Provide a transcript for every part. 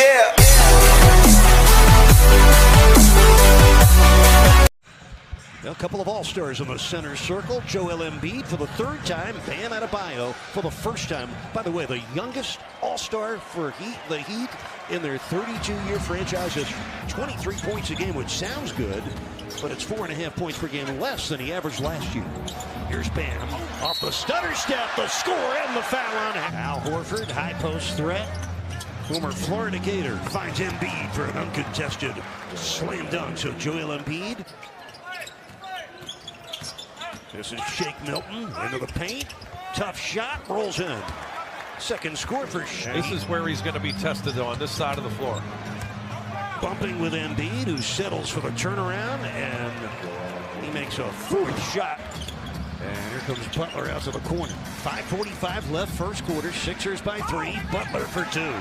Yeah. A couple of all-stars in the center circle. Joel Embiid for the third time. Bam Adebayo for the first time. By the way, the youngest all-star for the Heat in their 32-year franchise is 23 points a game, which sounds good, but it's 4.5 points per game less than he averaged last year. Here's Bam off the stutter step, the score and the foul on Al Horford. High post threat. Former Florida Gator finds Embiid for an uncontested slam dunk. So Joel Embiid. This is Shake Milton into the paint. Tough shot, rolls in. Second score for Shake. This is where he's going to be tested on this side of the floor. Bumping with Embiid, who settles for the turnaround, and he makes a fourth shot. And here comes Butler out to the corner. 5:45 left first quarter. Sixers by 3. Butler for 2.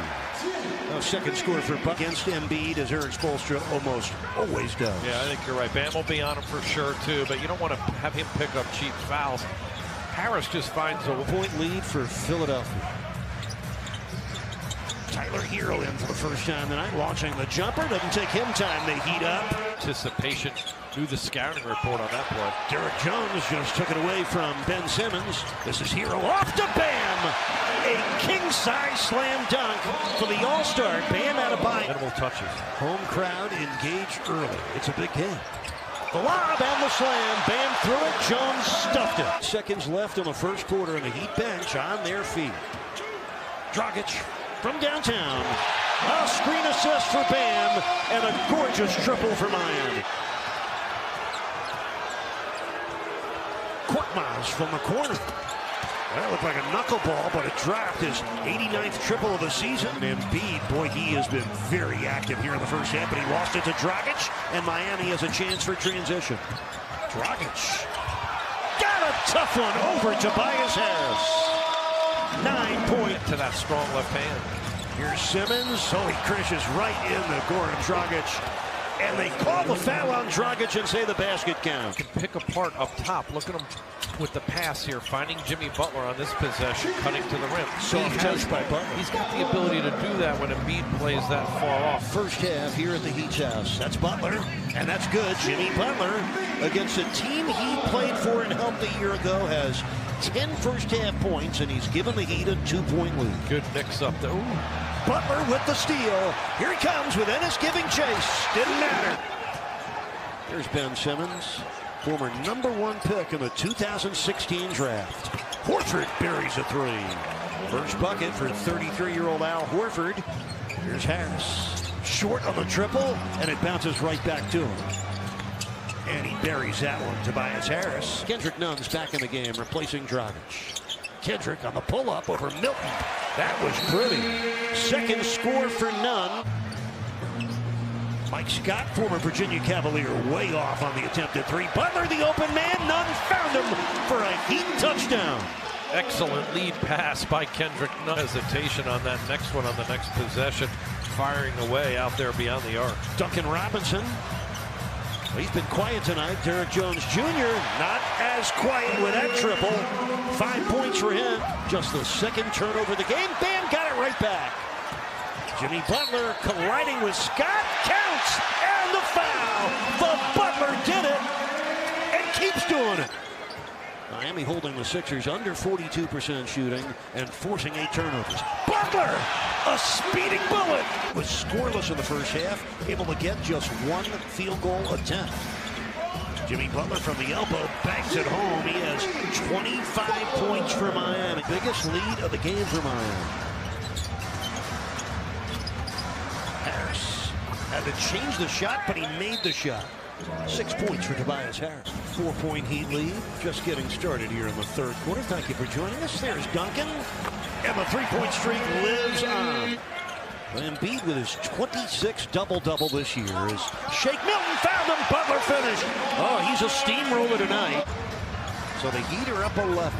Second score for Buck against Embiid, as Eric Spoelstra almost always does. Yeah, I think you're right. Bam will be on him for sure, too, but you don't want to have him pick up cheap fouls. Harris just finds a point lead for Philadelphia. Tyler Hero in for the first time tonight, launching the jumper. Doesn't take him time to heat up. Anticipation. Do the scouting report on that play. Derek Jones just took it away from Ben Simmons. This is Hero off to Bam. A king-size slam dunk for the All-Star. Bam Adebayo. Minimal touches. Home crowd engaged early. It's a big game. The lob and the slam. Bam threw it. Jones stuffed it. Seconds left in the first quarter, and the Heat bench on their feet. Dragic from downtown. A screen assist for Bam, and a gorgeous triple for Miami. Korkmaz from the corner. That looked like a knuckleball, but it dropped his 89th triple of the season. And Embiid, boy, he has been very active here in the first half, but he lost it to Dragic, and Miami has a chance for transition. Dragic got a tough one over Tobias Harris. 9 points to that strong left hand. Here's Simmons. Oh, he crashes right in the Goran Dragic. And they call the foul on Dragic and say the basket count. Can pick apart up top. Look at him with the pass here, finding Jimmy Butler on this possession, cutting to the rim. Soft touch by Butler. He's got the ability to do that when Embiid plays that far off. First half here at the Heat's house. That's Butler, and that's good. Jimmy Butler, against a team he played for and helped a year ago, has 10 first half points, and he's given the Heat a 2-point lead. Good mix up there. Ooh. Butler with the steal. Here he comes with Ennis giving chase. Didn't matter. Here's Ben Simmons, former #1 pick in the 2016 draft. Horford buries a 3. First bucket for 33-year-old Al Horford. Here's Harris. Short on the triple, and it bounces right back to him. And he buries that one. Tobias Harris. Kendrick Nunn's back in the game, replacing Dragic. Kendrick on the pull-up over Milton. That was pretty. Second score for Nunn. Mike Scott, former Virginia Cavalier, way off on the attempted 3. Butler, the open man. Nunn found him for a Heat touchdown. Excellent lead pass by Kendrick. No hesitation on that next one on the next possession. Firing away out there beyond the arc. Duncan Robinson. He's been quiet tonight. Derek Jones Jr. not as quiet with that triple. 5 points for him. Just the second turnover of the game. Bam got it right back. Jimmy Butler colliding with Scott. Counts. And the foul. The Butler did it and keeps doing it. Miami holding the Sixers under 42% shooting and forcing 8 turnovers. Butler, a speeding bullet, was scoreless in the first half, able to get just 1 field goal attempt. Jimmy Butler from the elbow banks it home. He has 25 points for Miami. Biggest lead of the game for Miami. Harris had to change the shot, but he made the shot. 6 points for Tobias Harris. 4-point Heat lead. Just getting started here in the third quarter. Thank you for joining us. There's Duncan. And the 3-point streak lives on. Embiid with his 26th double-double this year. As Shake Milton found him. Butler finished. Oh, he's a steamroller tonight. So the Heat are up 11.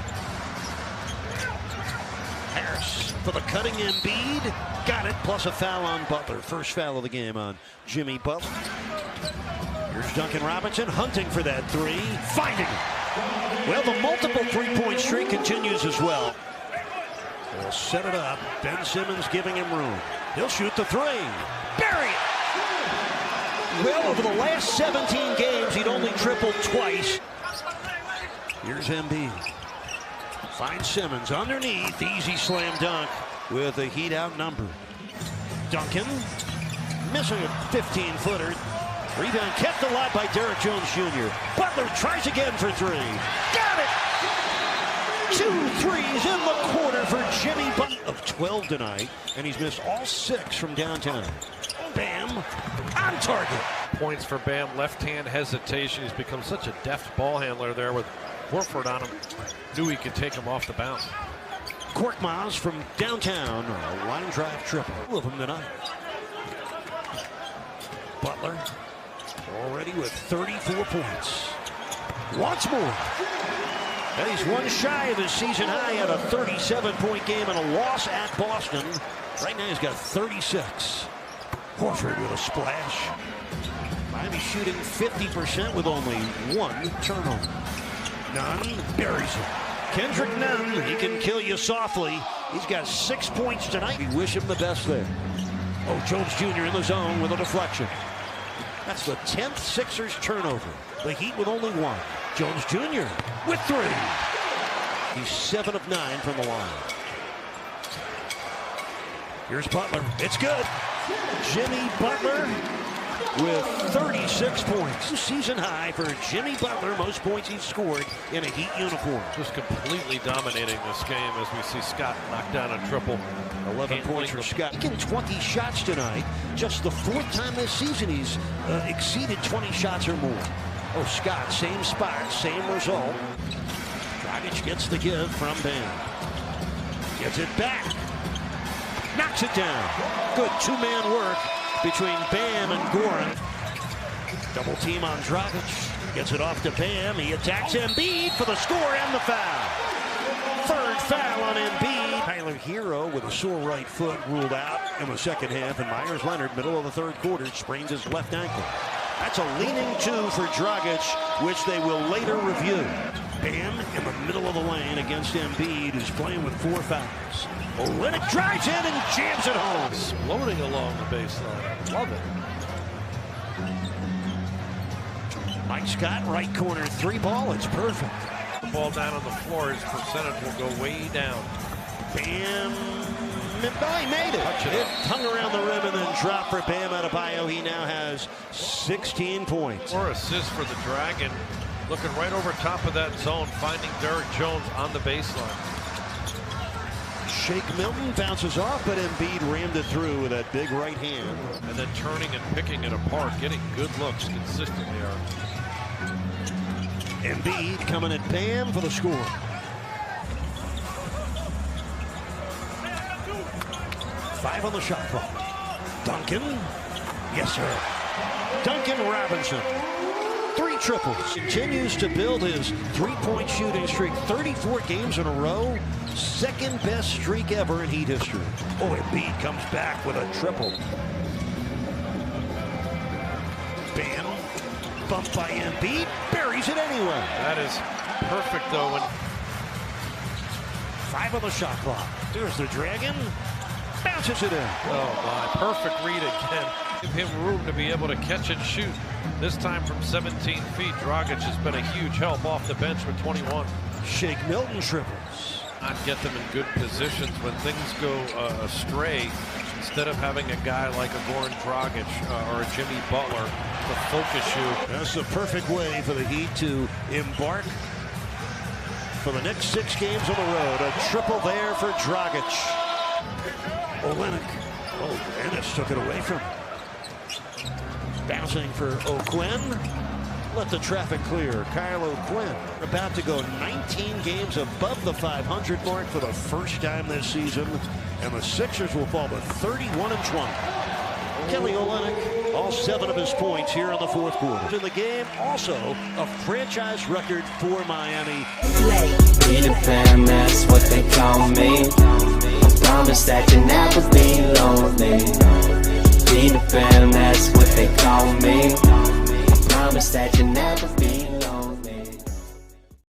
Harris for the cutting Embiid. Got it, plus a foul on Butler. First foul of the game on Jimmy Butler. Here's Duncan Robinson hunting for that 3. Finding it. Well, the multiple 3-point streak continues as well. They'll set it up. Ben Simmons giving him room. He'll shoot the three. Bury it! Well, over the last 17 games, he'd only tripled twice. Here's Embiid. Finds Simmons underneath. Easy slam dunk with a Heat outnumbered. Duncan missing a 15-footer. Rebound kept alive by Derrick Jones Jr. Butler tries again for three. Got it! 2 threes in the corner for Jimmy Butler. Of 12 tonight, and he's missed all 6 from downtown. Bam, on target. Points for Bam. Left-hand hesitation. He's become such a deft ball handler there with Horford on him. Knew he could take him off the bounce. Korkmaz from downtown, a line drive triple. All of them tonight. Butler already with 34 points. Once more. And he's one shy of his season high at a 37-point game and a loss at Boston. Right now he's got 36. Horford with a splash. Miami shooting 50% with only 1 turnover. Nunn buries it. Kendrick Nunn, he can kill you softly. He's got 6 points tonight. We wish him the best there. Oh, Jones Jr. in the zone with a deflection. That's the 10th Sixers turnover. The Heat with only 1. Jones Jr. with 3. He's 7 of 9 from the line. Here's Butler. It's good. Jimmy Butler with 36 points. Season high for Jimmy Butler. Most points he's scored in a Heat uniform. Just completely dominating this game as we see Scott knock down a triple. 11 points for Scott. Taking 20 shots tonight. Just the 4th time this season he's exceeded 20 shots or more. Oh, Scott, same spot, same result. Dragic gets the give from Bam. Gets it back. Knocks it down. Good 2-man work between Bam and Goran. Double team on Dragic. Gets it off to Bam. He attacks Embiid for the score and the foul. 3rd foul on Embiid. Tyler Hero with a sore right foot ruled out in the second half. And Myers Leonard, middle of the 3rd quarter, sprains his left ankle. That's a leaning 2 for Dragic, which they will later review. Bam in the middle of the lane against Embiid, who's playing with 4 fouls. Olynyk drives in and jams it home. Exploding along the baseline. Love it. Mike Scott, right corner 3 ball. It's perfect. The ball down on the floor, his percentage will go way down. Bam. He made it. It hung around the rim and then dropped for Bam Adebayo. He now has 16 points. 4 assists for the Dragon. Looking right over top of that zone, finding Derrick Jones on the baseline. Shake Milton bounces off, but Embiid rammed it through with that big right hand. And then turning and picking it apart, getting good looks consistently. Embiid coming at Bam for the score. Five on the shot clock. Duncan. Yes, sir. Duncan Robinson. 3 triples. Continues to build his 3-point shooting streak. 34 games in a row. 2nd best streak ever in Heat history. Oh, Embiid comes back with a triple. Bam. Bumped by Embiid. Buries it anyway. That is perfect, though. 5 on the shot clock. There's the Dragon. Bounces it in. Oh, my. Perfect read again. Give him room to be able to catch and shoot. This time from 17 feet. Dragic has been a huge help off the bench with 21. Shake Milton triples. Not get them in good positions when things go astray. Instead of having a guy like a Goran Dragic or a Jimmy Butler to focus you. That's the perfect way for the Heat to embark for the next 6 games on the road. A triple there for Dragic. Olynyk. Oh, Ennis took it away from him. Bouncing for O'Quinn. Let the traffic clear. Kyle O'Quinn about to go 19 games above the 500 mark for the first time this season. And the Sixers will fall to 31-20. Kelly Olynyk, all 7 of his points here in the 4th quarter. In the game, also a franchise record for Miami. Be the fam, that's what they call me. I promise that you never be lonely. Be the fam, that's what they call me. I promise that you never be